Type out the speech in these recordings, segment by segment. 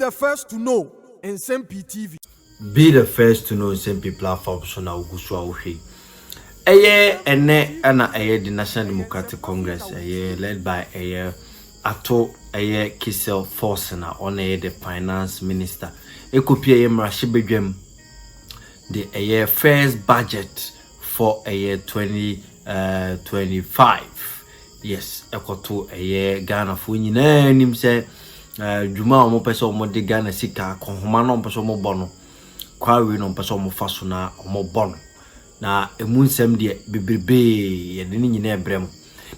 the first to know Nsem-Pii TV. Be the first to know Nsem-Pii platform so na uguswa uhi. Ene ana the National Democratic Congress led by Ato Kisel Force na on the finance minister. Ekopie mrashibedwem the first budget for 2025. Yes, ekoto Ghana fu nyina nim se djuma omo pese omo de Ghana sika konhoma no pese omo bono kwawe no pese omo faso na omo bono na emu nsem de bebrebe ye de nyina ebrem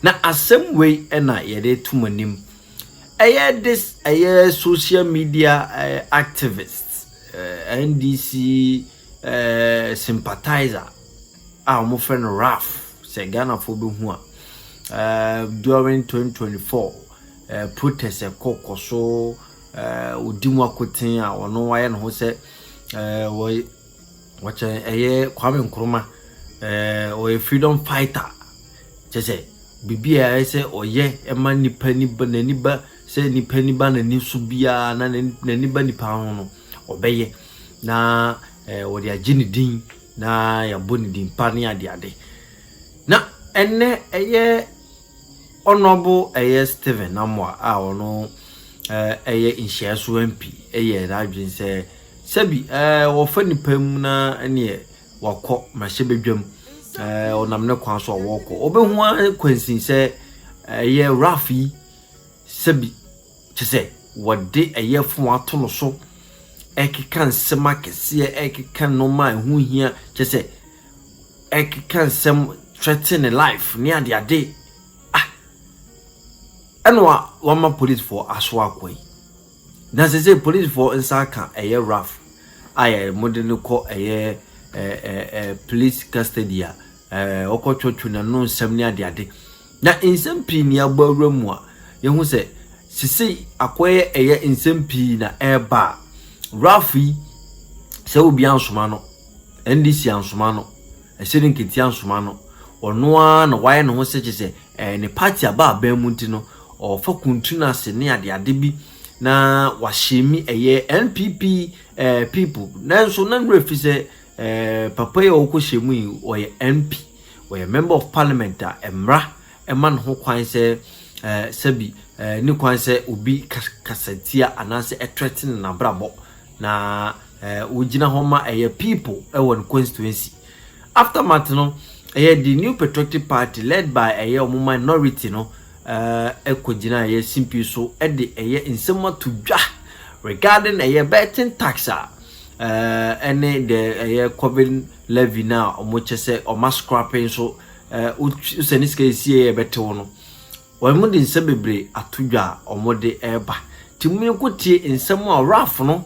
na asem we na ye de tumanim this social media activists NDC sympathizer omo friend Ralph se Ghana fo be hu during 2024 protest kokoso udimu akotin a ono waye no ho se wacha Kwame Nkrumah freedom fighter chese bibia se oye ema nipa niba se nipa niba na nisu bia na niba nipa ho no obeye na wodi agini din na ya boni din pa ne ade na ene honorable Stephen Namwa a ono Nsem-Pii radwin se sabi wo fa nipa mu na ene wakọ mashebedwam onam ne kwan so woko obehu kwansin se Rafi sabi chese wode fun ato no so ekikan sema kese ekikan no ma hu hia chese ekikan sem threaten life ni ade Anwa wama police for aswa kwai na say police for insaka Ralph aye modern ko police custody okochochu na no nsem ni ade na Nsem-Pii ni agbawra mu a ye hu se sisi akoye Nsem-Pii na eba Rafi se obi ansoma no NDC ansoma no esirin kiti ansoma no ono a na waye no ho se chese ne party aba abamu ntino or for kuntuna se ne ade bi na washemi NPP people na so na refi se papa ye okoshemu yi oye MP oye member of parliament a emra eman ho kwan se sabi ni kwan se obi kasatia anase threatening na brabo na ugina ho ma people won constituency after matino the New Patriotic Party led by minority no ekojina Nsem-Pii so de nsema to dwa regarding betting tax any the COVID levy now omo chese o scrapping so useniske sie bete wono won de nsem bebre atodwa omo de eba timuni kotie nsem a Ralph no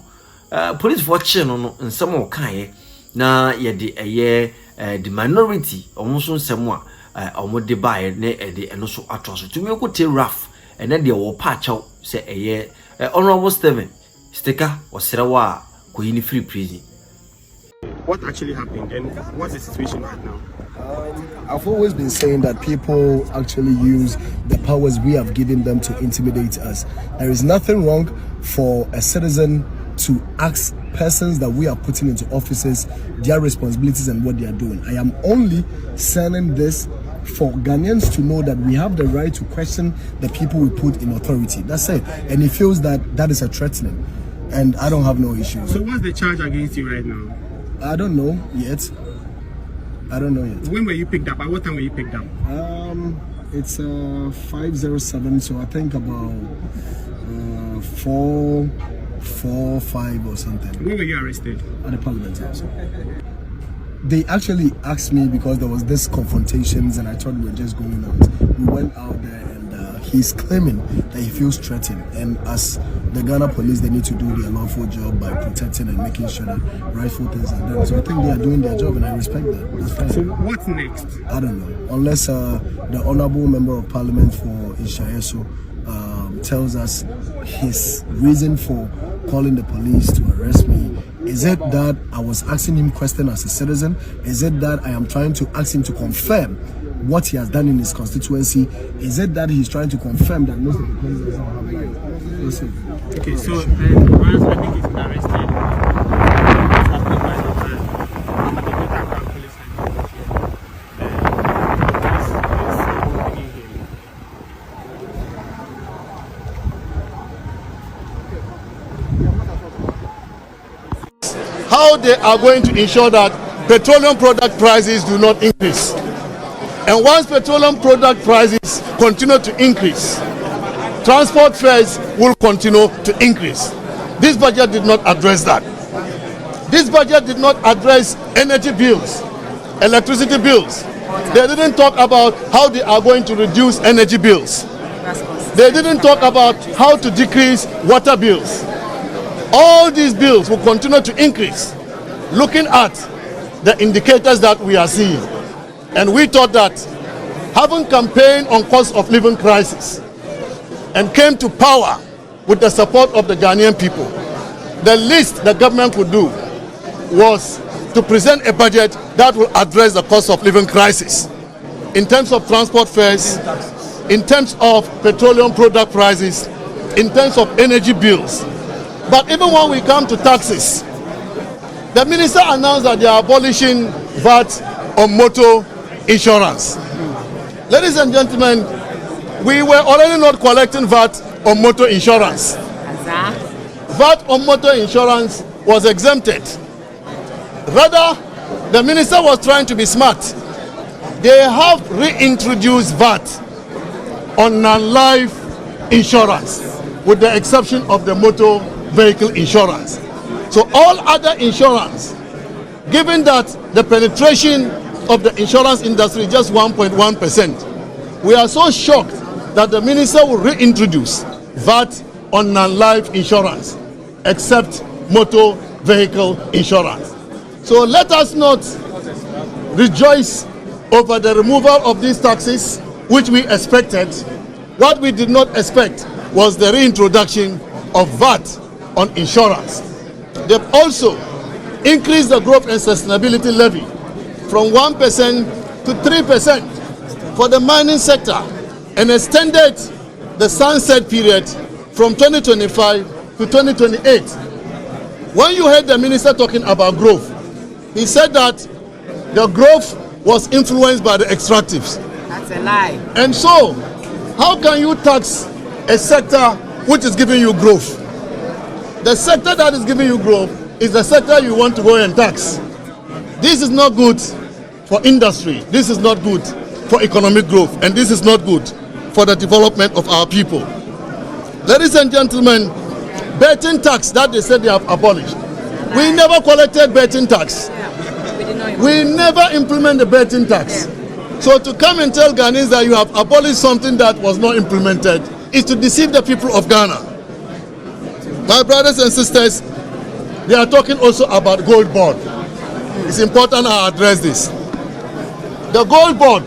police for che no nsem o kan na ye de the minority omo so nsem a omo de bae ne de eno so atroso tumi kotie Ralph ene de wo pa chaw se honorable Stephen sticker osrewa ko yini free prison. What actually happened and what's the situation right now? I've always been saying that people actually use the powers we have given them to intimidate us. There is nothing wrong for a citizen to ask persons that we are putting into offices their responsibilities and what they are doing. I am only saying this for Ghanaians to know that we have the right to question the people we put in authority. That's it. And he feels that that is a threatening. And I don't have no issues. So what's the charge against you right now? I don't know yet. When were you picked up? At what time were you picked up? It's 507, so I think about 4:45 or something. When were you arrested? At the Parliament House. They actually asked me because there was this confrontations and I thought we were just going out. We went out there and he's claiming that he feels threatened, and as the Ghana police, they need to do their lawful job by protecting and making sure that rightful things are done. So I think they are doing their job and I respect that. That's fine. So what's next? I don't know. Unless the Honorable Member of Parliament for Nkwaseasεm tells us his reason for calling the police to arrest me. Is it that I was asking him questions as a citizen? Is it that I am trying to ask him to confirm what he has done in his constituency? Is it that he's trying to confirm that most of the presidents have lied? Okay, so once I think he's been arrested, how they are going to ensure that petroleum product prices do not increase. And once petroleum product prices continue to increase, transport fares will continue to increase. This budget did not address that. This budget did not address energy bills, electricity bills. They didn't talk about how they are going to reduce energy bills. They didn't talk about how to decrease water bills. All these bills will continue to increase, looking at the indicators that we are seeing. And we thought that having campaigned on cost of living crisis and came to power with the support of the Ghanaian people, the least the government could do was to present a budget that will address the cost of living crisis in terms of transport fares, in terms of petroleum product prices, in terms of energy bills. But even when we come to taxes, the minister announced that they are abolishing VAT on motor insurance. Ladies and gentlemen, we were already not collecting VAT on motor insurance. VAT on motor insurance was exempted. Rather, the minister was trying to be smart. They have reintroduced VAT on non-life insurance, with the exception of the motor vehicle insurance. So all other insurance, given that the penetration of the insurance industry is just 1.1%, we are so shocked that the minister will reintroduce VAT on non-life insurance, except motor vehicle insurance. So let us not rejoice over the removal of these taxes, which we expected. What we did not expect was the reintroduction of VAT on insurance. They've also increased the growth and sustainability levy from 1% to 3% for the mining sector and extended the sunset period from 2025 to 2028. When you heard the minister talking about growth, he said that the growth was influenced by the extractives. That's a lie. And so, how can you tax a sector which is giving you growth? The sector that is giving you growth is the sector you want to go and tax. This is not good for industry. This is not good for economic growth. And this is not good for the development of our people. Ladies and gentlemen, betting tax that they said they have abolished. We never collected betting tax. We never implement the betting tax. So to come and tell Ghanaians that you have abolished something that was not implemented is to deceive the people of Ghana. My brothers and sisters, they are talking also about gold board. It's important I address this. The gold board,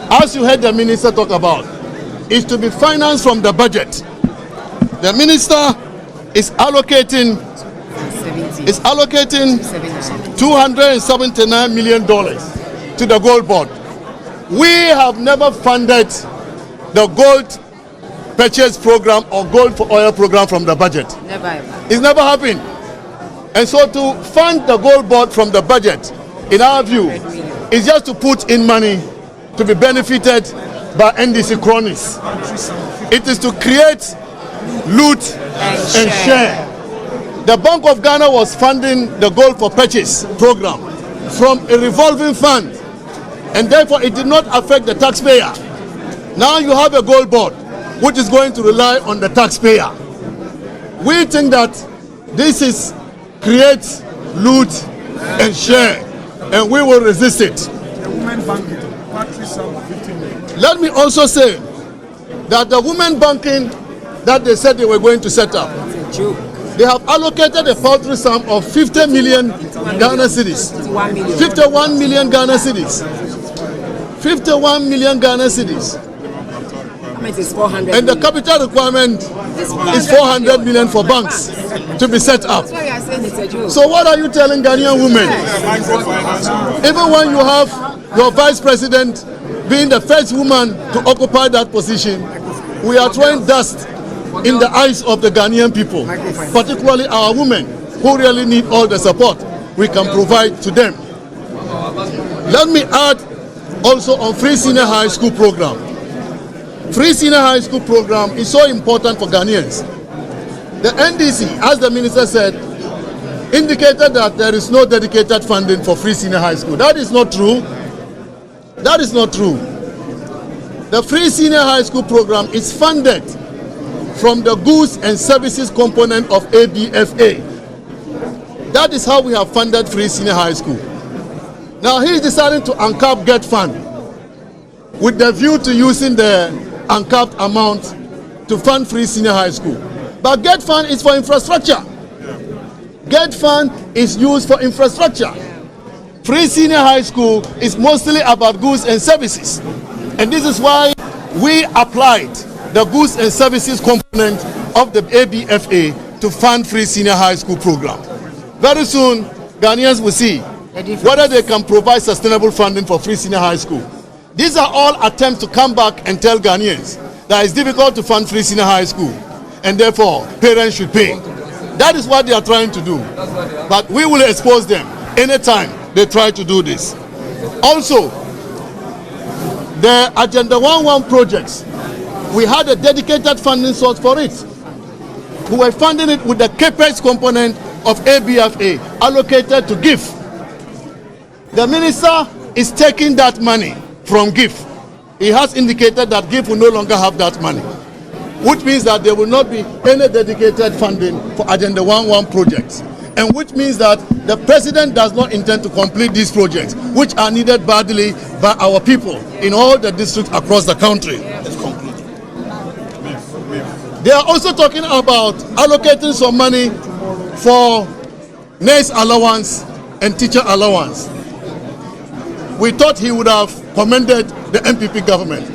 as you heard the minister talk about, is to be financed from the budget. The minister is allocating $279 million to the gold board. We have never funded the gold purchase program or gold for oil program from the budget. Never ever. It's never happened. And so to fund the gold board from the budget, in our view, is just to put in money to be benefited by NDC cronies. It is to create loot and share. The Bank of Ghana was funding the gold for purchase program from a revolving fund, and therefore it did not affect the taxpayer. Now you have a gold board which is going to rely on the taxpayer. We think that this is create loot and share, and we will resist it. Let me also say that the women banking that they said they were going to set up, they have allocated a paltry sum of 50 million Ghana cedis. 51 million Ghana cedis. 51 million Ghana cedis. And the capital requirement is 400 million for banks to be set up. So what are you telling Ghanaian women? Even when you have your vice president being the first woman to occupy that position, we are throwing dust in the eyes of the Ghanaian people, particularly our women who really need all the support we can provide to them. Let me add also on free senior high school program. Free senior high school program is so important for Ghanaians. The NDC, as the minister said, indicated that there is no dedicated funding for free senior high school. That is not true. That is not true. The free senior high school program is funded from the goods and services component of ABFA. That is how we have funded free senior high school. Now he is deciding to uncap GET fund with the view to using the uncapped amount to fund free senior high school. But GET fund is for infrastructure. GET fund is used for infrastructure. Free senior high school is mostly about goods and services. And this is why we applied the goods and services component of the ABFA to fund free senior high school program. Very soon, Ghanaians will see whether they can provide sustainable funding for free senior high school. These are all attempts to come back and tell Ghanaians that it's difficult to fund free senior high school and therefore parents should pay. That is what they are trying to do. But we will expose them anytime they try to do this. Also, the Agenda 11 projects, we had a dedicated funding source for it. We were funding it with the CAPEX component of ABFA allocated to GIF. The minister is taking that money from GIF. He has indicated that GIF will no longer have that money, which means that there will not be any dedicated funding for Agenda 11 projects, and which means that the president does not intend to complete these projects, which are needed badly by our people in all the districts across the country. They are also talking about allocating some money for nurse allowance and teacher allowance. We thought he would have commended the NPP government.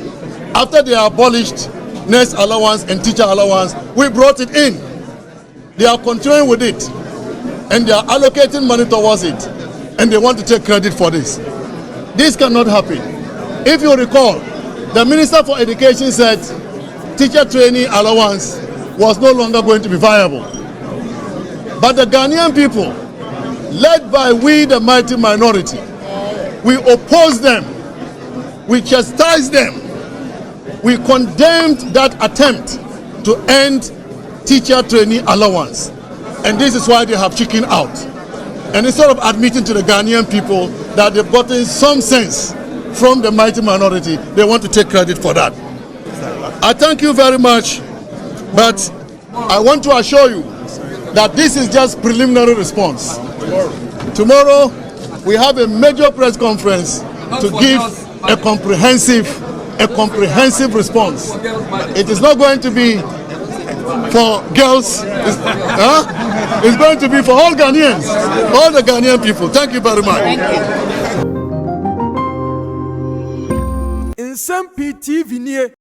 After they abolished nurse allowance and teacher allowance, we brought it in. They are continuing with it, and they are allocating money towards it, and they want to take credit for this. This cannot happen. If you recall, the Minister for Education said teacher training allowance was no longer going to be viable. But the Ghanaian people, led by we the mighty minority, we opposed them, we chastised them, we condemned that attempt to end teacher training allowance. And this is why they have chickened out. And instead of admitting to the Ghanaian people that they've gotten some sense from the mighty minority, they want to take credit for that. I thank you very much, but I want to assure you that this is just preliminary response. Tomorrow, we have a major press conference to give a comprehensive response. It is not going to be for girls. It's going to be for all Ghanaians, all the Ghanaian people. Thank you very much. Nsem-Pii TV